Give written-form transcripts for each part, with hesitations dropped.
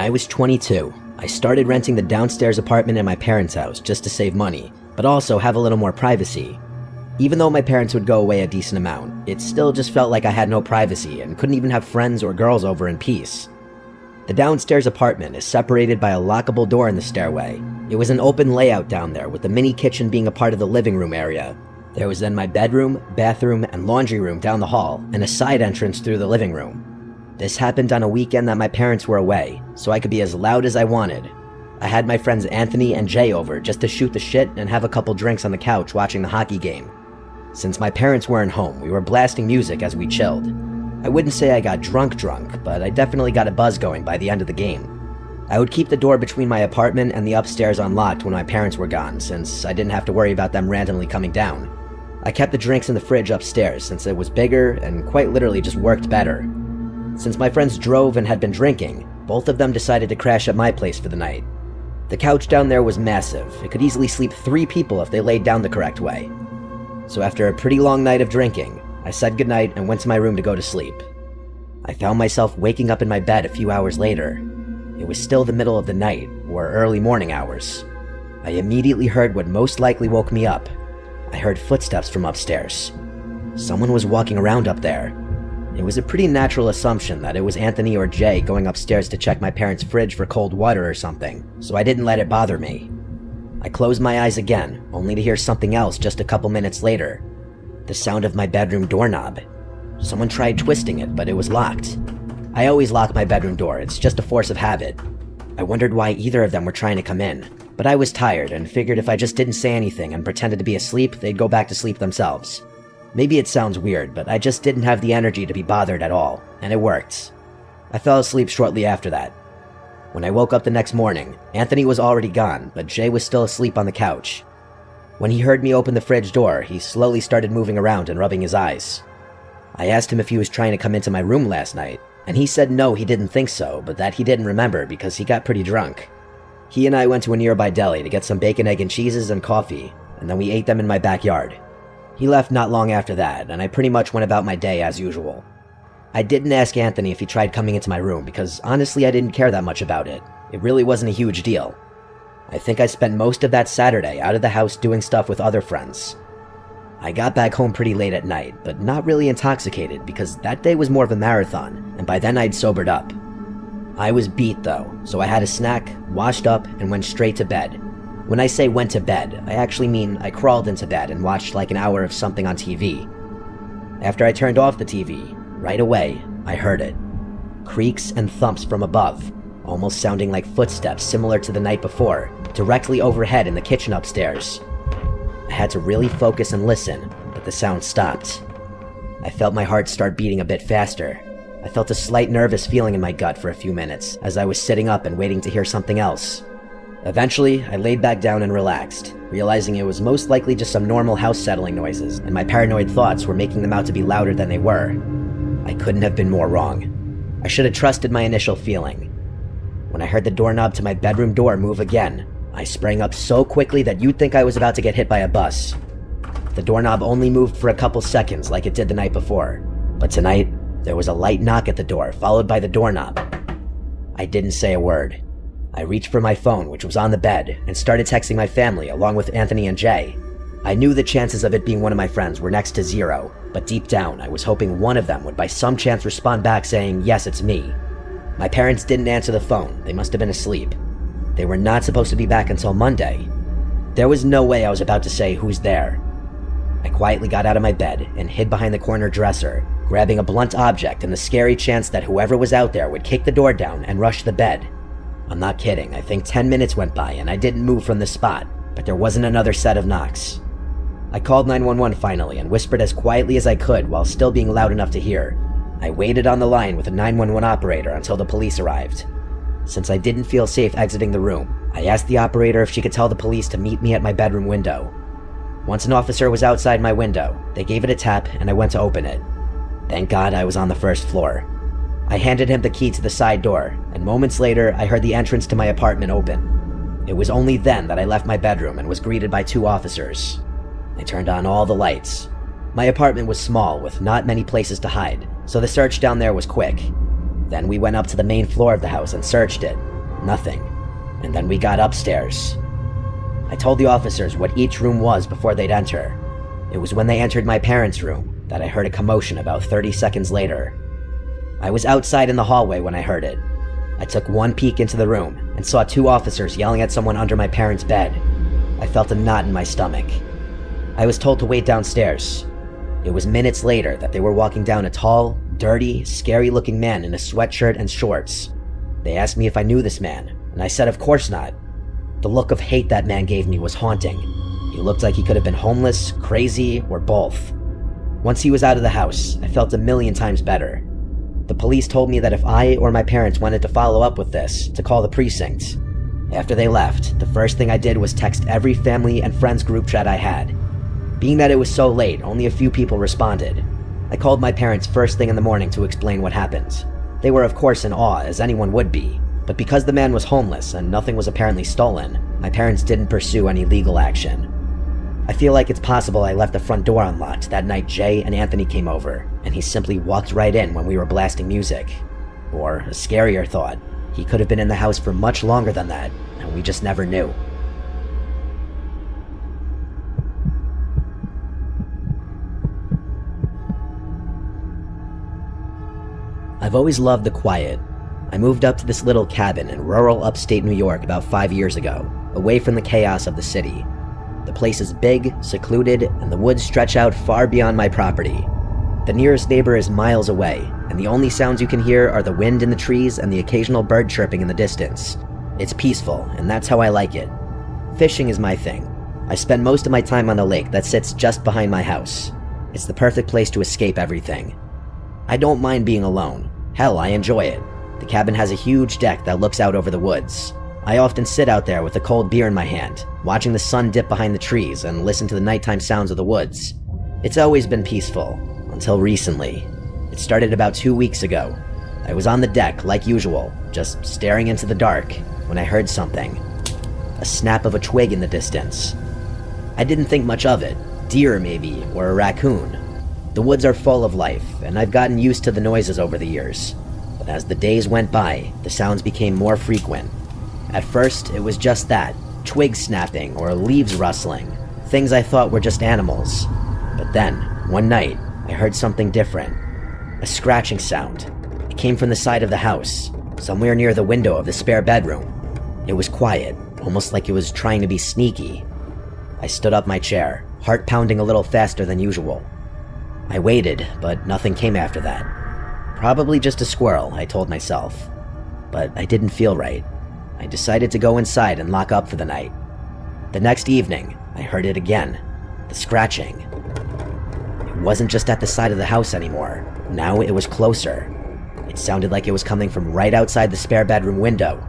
I was 22, I started renting the downstairs apartment in my parents' house just to save money, but also have a little more privacy. Even though my parents would go away a decent amount, it still just felt like I had no privacy and couldn't even have friends or girls over in peace. The downstairs apartment is separated by a lockable door in the stairway. It was an open layout down there, with the mini kitchen being a part of the living room area. There was then my bedroom, bathroom, and laundry room down the hall, and a side entrance through the living room. This happened on a weekend that my parents were away, so I could be as loud as I wanted. I had my friends Anthony and Jay over just to shoot the shit and have a couple drinks on the couch watching the hockey game. Since my parents weren't home, we were blasting music as we chilled. I wouldn't say I got drunk, but I definitely got a buzz going by the end of the game. I would keep the door between my apartment and the upstairs unlocked when my parents were gone, since I didn't have to worry about them randomly coming down. I kept the drinks in the fridge upstairs since it was bigger and quite literally just worked better. Since my friends drove and had been drinking, both of them decided to crash at my place for the night. The couch down there was massive. It could easily sleep 3 people if they laid down the correct way. So after a pretty long night of drinking, I said goodnight and went to my room to go to sleep. I found myself waking up in my bed a few hours later. It was still the middle of the night, or early morning hours. I immediately heard what most likely woke me up. I heard footsteps from upstairs. Someone was walking around up there. It was a pretty natural assumption that it was Anthony or Jay going upstairs to check my parents' fridge for cold water or something, so I didn't let it bother me. I closed my eyes again, only to hear something else just a couple minutes later. The sound of my bedroom doorknob. Someone tried twisting it, but it was locked. I always lock my bedroom door, it's just a force of habit. I wondered why either of them were trying to come in, but I was tired and figured if I just didn't say anything and pretended to be asleep, they'd go back to sleep themselves. Maybe it sounds weird, but I just didn't have the energy to be bothered at all, and it worked. I fell asleep shortly after that. When I woke up the next morning, Anthony was already gone, but Jay was still asleep on the couch. When he heard me open the fridge door, he slowly started moving around and rubbing his eyes. I asked him if he was trying to come into my room last night, and he said no, he didn't think so, but that he didn't remember because he got pretty drunk. He and I went to a nearby deli to get some bacon, egg, and cheeses and coffee, and then we ate them in my backyard. He left not long after that, and I pretty much went about my day as usual. I didn't ask Anthony if he tried coming into my room because honestly I didn't care that much about it. It really wasn't a huge deal. I think I spent most of that Saturday out of the house doing stuff with other friends. I got back home pretty late at night, but not really intoxicated because that day was more of a marathon, and by then I'd sobered up. I was beat though, so I had a snack, washed up, and went straight to bed. When I say went to bed, I actually mean I crawled into bed and watched like an hour of something on TV. After I turned off the TV, right away, I heard it. Creaks and thumps from above, almost sounding like footsteps similar to the night before, directly overhead in the kitchen upstairs. I had to really focus and listen, but the sound stopped. I felt my heart start beating a bit faster. I felt a slight nervous feeling in my gut for a few minutes as I was sitting up and waiting to hear something else. Eventually, I laid back down and relaxed, realizing it was most likely just some normal house settling noises, and my paranoid thoughts were making them out to be louder than they were. I couldn't have been more wrong. I should have trusted my initial feeling. When I heard the doorknob to my bedroom door move again, I sprang up so quickly that you'd think I was about to get hit by a bus. The doorknob only moved for a couple seconds like it did the night before, but tonight, there was a light knock at the door, followed by the doorknob. I didn't say a word. I reached for my phone, which was on the bed, and started texting my family along with Anthony and Jay. I knew the chances of it being one of my friends were next to zero, but deep down I was hoping one of them would by some chance respond back saying, yes, it's me. My parents didn't answer the phone, they must have been asleep. They were not supposed to be back until Monday. There was no way I was about to say, who's there? I quietly got out of my bed and hid behind the corner dresser, grabbing a blunt object in the scary chance that whoever was out there would kick the door down and rush the bed. I'm not kidding, I think 10 minutes went by and I didn't move from the spot, but there wasn't another set of knocks. I called 911 finally and whispered as quietly as I could while still being loud enough to hear. I waited on the line with a 911 operator until the police arrived. Since I didn't feel safe exiting the room, I asked the operator if she could tell the police to meet me at my bedroom window. Once an officer was outside my window, they gave it a tap and I went to open it. Thank God I was on the first floor. I handed him the key to the side door, and moments later I heard the entrance to my apartment open. It was only then that I left my bedroom and was greeted by 2 officers. I turned on all the lights. My apartment was small with not many places to hide, so the search down there was quick. Then we went up to the main floor of the house and searched it. Nothing. And then we got upstairs. I told the officers what each room was before they'd enter. It was when they entered my parents' room that I heard a commotion about 30 seconds later. I was outside in the hallway when I heard it. I took one peek into the room and saw 2 officers yelling at someone under my parents' bed. I felt a knot in my stomach. I was told to wait downstairs. It was minutes later that they were walking down a tall, dirty, scary-looking man in a sweatshirt and shorts. They asked me if I knew this man, and I said of course not. The look of hate that man gave me was haunting. He looked like he could have been homeless, crazy, or both. Once he was out of the house, I felt a million times better. The police told me that if I or my parents wanted to follow up with this, to call the precinct. After they left, the first thing I did was text every family and friends group chat I had. Being that it was so late, only a few people responded. I called my parents first thing in the morning to explain what happened. They were of course in awe, as anyone would be, but because the man was homeless and nothing was apparently stolen, my parents didn't pursue any legal action. I feel like it's possible I left the front door unlocked that night Jay and Anthony came over, and he simply walked right in when we were blasting music. Or, a scarier thought, he could have been in the house for much longer than that, and we just never knew. I've always loved the quiet. I moved up to this little cabin in rural upstate New York about 5 years ago, away from the chaos of the city. The place is big, secluded, and the woods stretch out far beyond my property. The nearest neighbor is miles away, and the only sounds you can hear are the wind in the trees and the occasional bird chirping in the distance. It's peaceful, and that's how I like it. Fishing is my thing. I spend most of my time on the lake that sits just behind my house. It's the perfect place to escape everything. I don't mind being alone. Hell, I enjoy it. The cabin has a huge deck that looks out over the woods. I often sit out there with a cold beer in my hand, watching the sun dip behind the trees and listen to the nighttime sounds of the woods. It's always been peaceful, until recently. It started about 2 weeks ago. I was on the deck, like usual, just staring into the dark, when I heard something. A snap of a twig in the distance. I didn't think much of it. Deer, maybe, or a raccoon. The woods are full of life, and I've gotten used to the noises over the years. But as the days went by, the sounds became more frequent. At first, it was just that, twigs snapping or leaves rustling, things I thought were just animals. But then, one night, I heard something different. A scratching sound. It came from the side of the house, somewhere near the window of the spare bedroom. It was quiet, almost like it was trying to be sneaky. I stood up my chair, heart pounding a little faster than usual. I waited, but nothing came after that. Probably just a squirrel, I told myself. But I didn't feel right. I decided to go inside and lock up for the night. The next evening, I heard it again. The scratching. It wasn't just at the side of the house anymore. Now it was closer. It sounded like it was coming from right outside the spare bedroom window.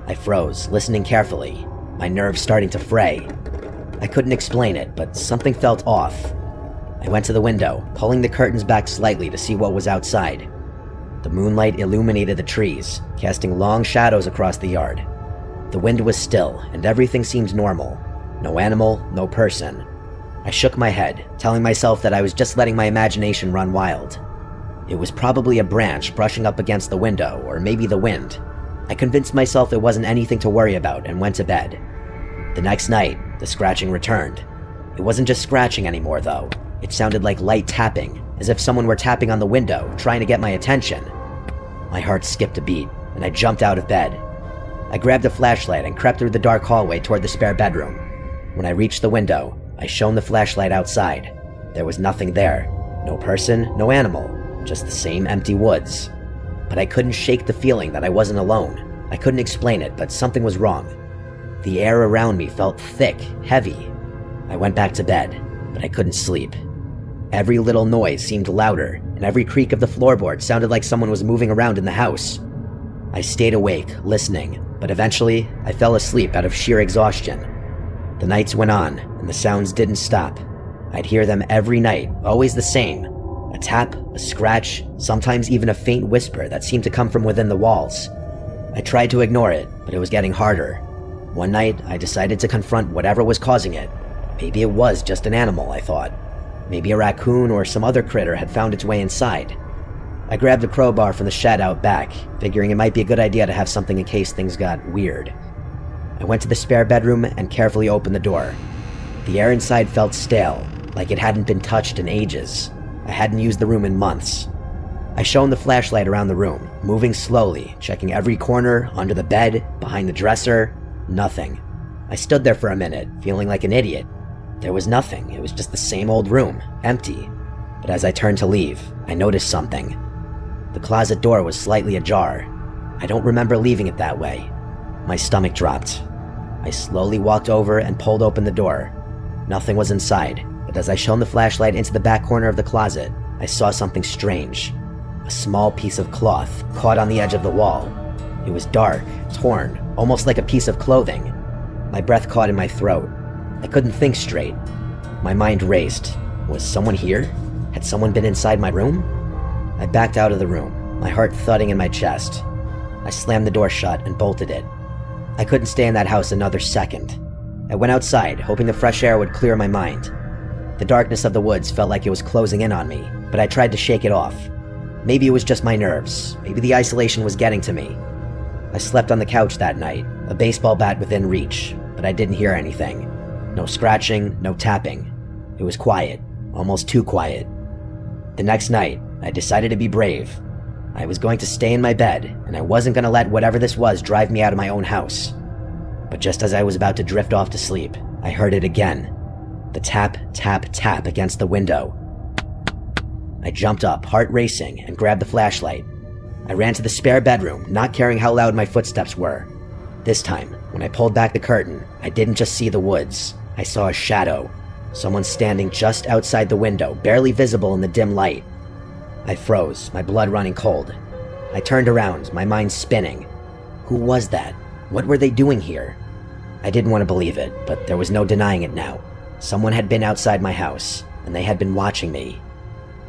I froze, listening carefully, my nerves starting to fray. I couldn't explain it, but something felt off. I went to the window, pulling the curtains back slightly to see what was outside. The moonlight illuminated the trees, casting long shadows across the yard. The wind was still, and everything seemed normal. No animal, no person. I shook my head, telling myself that I was just letting my imagination run wild. It was probably a branch brushing up against the window, or maybe the wind. I convinced myself it wasn't anything to worry about and went to bed. The next night, the scratching returned. It wasn't just scratching anymore, though. It sounded like light tapping, as if someone were tapping on the window, trying to get my attention. My heart skipped a beat, and I jumped out of bed. I grabbed a flashlight and crept through the dark hallway toward the spare bedroom. When I reached the window, I shone the flashlight outside. There was nothing there. No person, no animal, just the same empty woods. But I couldn't shake the feeling that I wasn't alone. I couldn't explain it, but something was wrong. The air around me felt thick, heavy. I went back to bed, but I couldn't sleep. Every little noise seemed louder, and every creak of the floorboard sounded like someone was moving around in the house. I stayed awake, listening, but eventually I fell asleep out of sheer exhaustion. The nights went on, and the sounds didn't stop. I'd hear them every night, always the same. A tap, a scratch, sometimes even a faint whisper that seemed to come from within the walls. I tried to ignore it, but it was getting harder. One night, I decided to confront whatever was causing it. Maybe it was just an animal, I thought. Maybe a raccoon or some other critter had found its way inside. I grabbed a crowbar from the shed out back, figuring it might be a good idea to have something in case things got weird. I went to the spare bedroom and carefully opened the door. The air inside felt stale, like it hadn't been touched in ages. I hadn't used the room in months. I shone the flashlight around the room, moving slowly, checking every corner, under the bed, behind the dresser. Nothing. I stood there for a minute, feeling like an idiot. There was nothing. It was just the same old room, empty. But as I turned to leave, I noticed something. The closet door was slightly ajar. I don't remember leaving it that way. My stomach dropped. I slowly walked over and pulled open the door. Nothing was inside, but as I shone the flashlight into the back corner of the closet, I saw something strange. A small piece of cloth caught on the edge of the wall. It was dark, torn, almost like a piece of clothing. My breath caught in my throat. I couldn't think straight. My mind raced. Was someone here? Had someone been inside my room? I backed out of the room, my heart thudding in my chest. I slammed the door shut and bolted it. I couldn't stay in that house another second. I went outside, hoping the fresh air would clear my mind. The darkness of the woods felt like it was closing in on me, but I tried to shake it off. Maybe it was just my nerves. Maybe the isolation was getting to me. I slept on the couch that night, a baseball bat within reach, but I didn't hear anything. No scratching, no tapping. It was quiet, almost too quiet. The next night, I decided to be brave. I was going to stay in my bed, and I wasn't going to let whatever this was drive me out of my own house. But just as I was about to drift off to sleep, I heard it again. The tap, tap, tap against the window. I jumped up, heart racing, and grabbed the flashlight. I ran to the spare bedroom, not caring how loud my footsteps were. This time, when I pulled back the curtain, I didn't just see the woods. I saw a shadow. Someone standing just outside the window, barely visible in the dim light. I froze, my blood running cold. I turned around, my mind spinning. Who was that? What were they doing here? I didn't want to believe it, but there was no denying it now. Someone had been outside my house, and they had been watching me.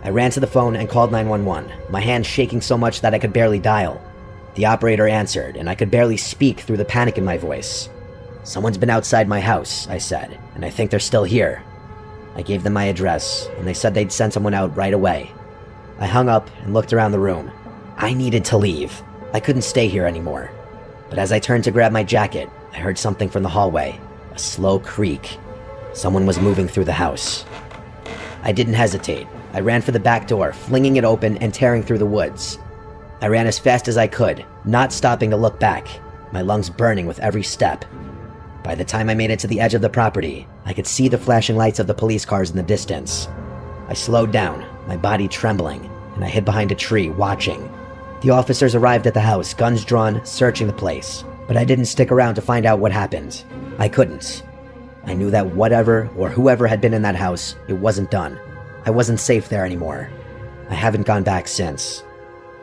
I ran to the phone and called 911, my hands shaking so much that I could barely dial. The operator answered, and I could barely speak through the panic in my voice. "Someone's been outside my house," I said, "and I think they're still here." I gave them my address, and they said they'd send someone out right away. I hung up and looked around the room. I needed to leave. I couldn't stay here anymore. But as I turned to grab my jacket, I heard something from the hallway, a slow creak. Someone was moving through the house. I didn't hesitate. I ran for the back door, flinging it open and tearing through the woods. I ran as fast as I could, not stopping to look back, my lungs burning with every step. By the time I made it to the edge of the property, I could see the flashing lights of the police cars in the distance. I slowed down, my body trembling, and I hid behind a tree, watching. The officers arrived at the house, guns drawn, searching the place, but I didn't stick around to find out what happened. I couldn't. I knew that whatever or whoever had been in that house, it wasn't done. I wasn't safe there anymore. I haven't gone back since.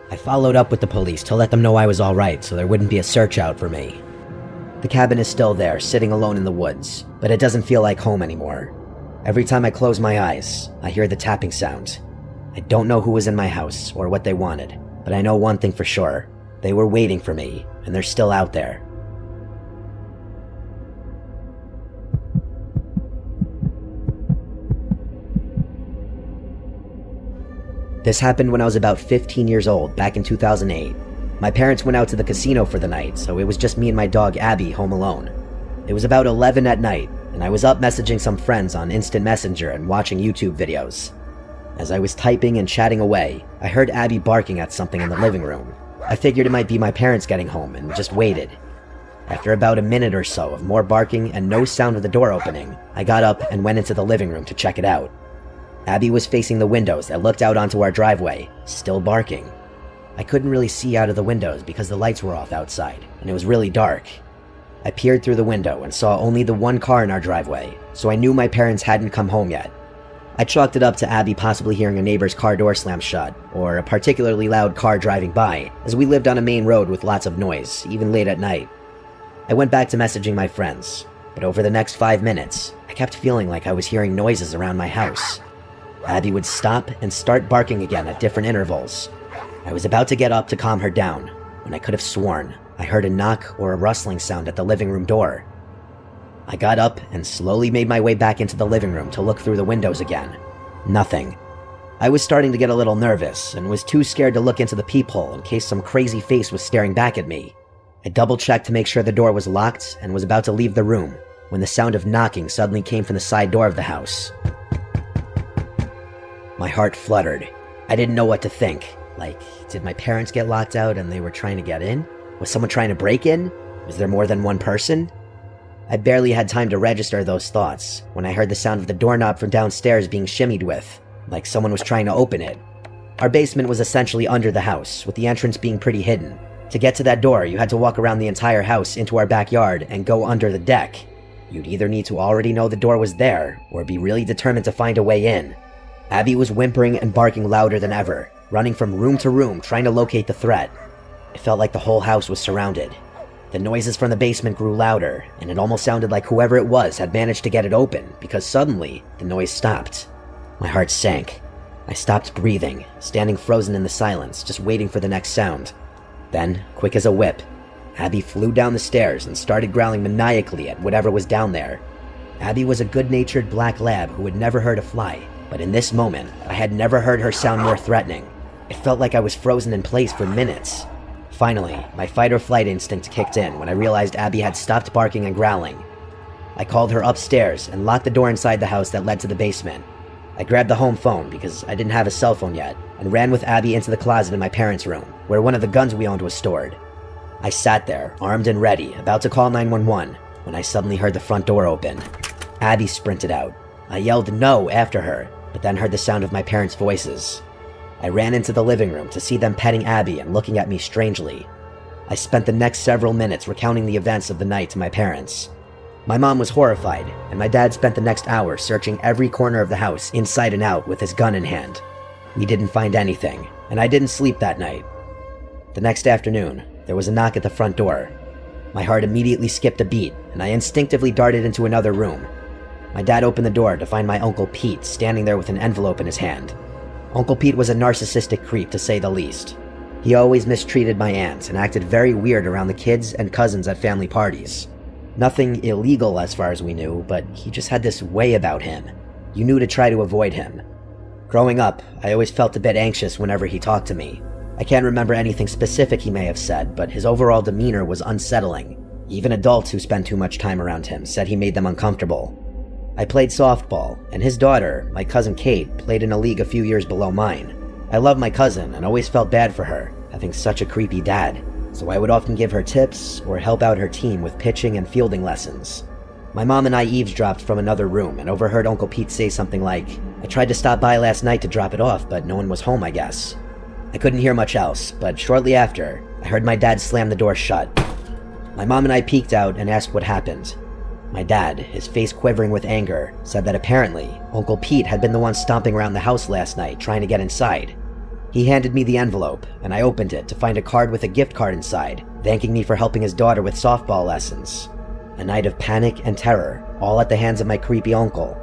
I followed up with the police to let them know I was alright so there wouldn't be a search out for me. The cabin is still there, sitting alone in the woods, but it doesn't feel like home anymore. Every time I close my eyes, I hear the tapping sound. I don't know who was in my house or what they wanted, but I know one thing for sure. They were waiting for me, and they're still out there. This happened when I was about 15 years old, back in 2008. My parents went out to the casino for the night, so it was just me and my dog Abby home alone. It was about 11 at night, and I was up messaging some friends on Instant Messenger and watching YouTube videos. As I was typing and chatting away, I heard Abby barking at something in the living room. I figured it might be my parents getting home and just waited. After about a minute or so of more barking and no sound of the door opening, I got up and went into the living room to check it out. Abby was facing the windows that looked out onto our driveway, still barking. I couldn't really see out of the windows because the lights were off outside, and it was really dark. I peered through the window and saw only the one car in our driveway, so I knew my parents hadn't come home yet. I chalked it up to Abby possibly hearing a neighbor's car door slam shut, or a particularly loud car driving by, as we lived on a main road with lots of noise, even late at night. I went back to messaging my friends, but over the next 5 minutes, I kept feeling like I was hearing noises around my house. Abby would stop and start barking again at different intervals. I was about to get up to calm her down, when I could have sworn I heard a knock or a rustling sound at the living room door. I got up and slowly made my way back into the living room to look through the windows again. Nothing. I was starting to get a little nervous and was too scared to look into the peephole in case some crazy face was staring back at me. I double-checked to make sure the door was locked and was about to leave the room when the sound of knocking suddenly came from the side door of the house. My heart fluttered. I didn't know what to think. Like, did my parents get locked out and they were trying to get in? Was someone trying to break in? Was there more than one person? I barely had time to register those thoughts when I heard the sound of the doorknob from downstairs being shimmied with, like someone was trying to open it. Our basement was essentially under the house, with the entrance being pretty hidden. To get to that door, you had to walk around the entire house into our backyard and go under the deck. You'd either need to already know the door was there, or be really determined to find a way in. Abby was whimpering and barking louder than ever, running from room to room trying to locate the threat. It felt like the whole house was surrounded. The noises from the basement grew louder, and it almost sounded like whoever it was had managed to get it open, because suddenly, the noise stopped. My heart sank. I stopped breathing, standing frozen in the silence, just waiting for the next sound. Then, quick as a whip, Abby flew down the stairs and started growling maniacally at whatever was down there. Abby was a good-natured black lab who had never hurt a fly, but in this moment, I had never heard her sound more threatening. It felt like I was frozen in place for minutes. Finally, my fight-or-flight instinct kicked in when I realized Abby had stopped barking and growling. I called her upstairs and locked the door inside the house that led to the basement. I grabbed the home phone because I didn't have a cell phone yet, and ran with Abby into the closet in my parents' room, where one of the guns we owned was stored. I sat there, armed and ready, about to call 911, when I suddenly heard the front door open. Abby sprinted out. I yelled no after her, but then heard the sound of my parents' voices. I ran into the living room to see them petting Abby and looking at me strangely. I spent the next several minutes recounting the events of the night to my parents. My mom was horrified, and my dad spent the next hour searching every corner of the house inside and out with his gun in hand. We didn't find anything, and I didn't sleep that night. The next afternoon, there was a knock at the front door. My heart immediately skipped a beat, and I instinctively darted into another room. My dad opened the door to find my Uncle Pete standing there with an envelope in his hand. Uncle Pete was a narcissistic creep, to say the least. He always mistreated my aunt and acted very weird around the kids and cousins at family parties. Nothing illegal as far as we knew, but he just had this way about him. You knew to try to avoid him. Growing up, I always felt a bit anxious whenever he talked to me. I can't remember anything specific he may have said, but his overall demeanor was unsettling. Even adults who spent too much time around him said he made them uncomfortable. I played softball, and his daughter, my cousin Kate, played in a league a few years below mine. I loved my cousin and always felt bad for her, having such a creepy dad, so I would often give her tips or help out her team with pitching and fielding lessons. My mom and I eavesdropped from another room and overheard Uncle Pete say something like, "I tried to stop by last night to drop it off, but no one was home, I guess." I couldn't hear much else, but shortly after, I heard my dad slam the door shut. My mom and I peeked out and asked what happened. My dad, his face quivering with anger, said that apparently Uncle Pete had been the one stomping around the house last night trying to get inside. He handed me the envelope, and I opened it to find a card with a gift card inside, thanking me for helping his daughter with softball lessons. A night of panic and terror, all at the hands of my creepy uncle.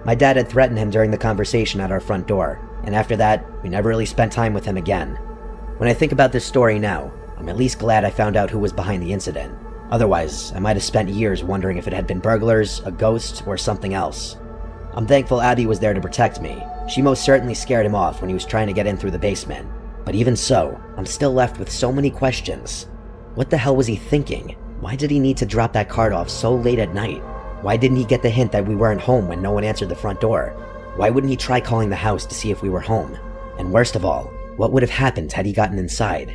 My dad had threatened him during the conversation at our front door, and after that, we never really spent time with him again. When I think about this story now, I'm at least glad I found out who was behind the incident. Otherwise, I might have spent years wondering if it had been burglars, a ghost, or something else. I'm thankful Abby was there to protect me. She most certainly scared him off when he was trying to get in through the basement. But even so, I'm still left with so many questions. What the hell was he thinking? Why did he need to drop that card off so late at night? Why didn't he get the hint that we weren't home when no one answered the front door? Why wouldn't he try calling the house to see if we were home? And worst of all, what would have happened had he gotten inside?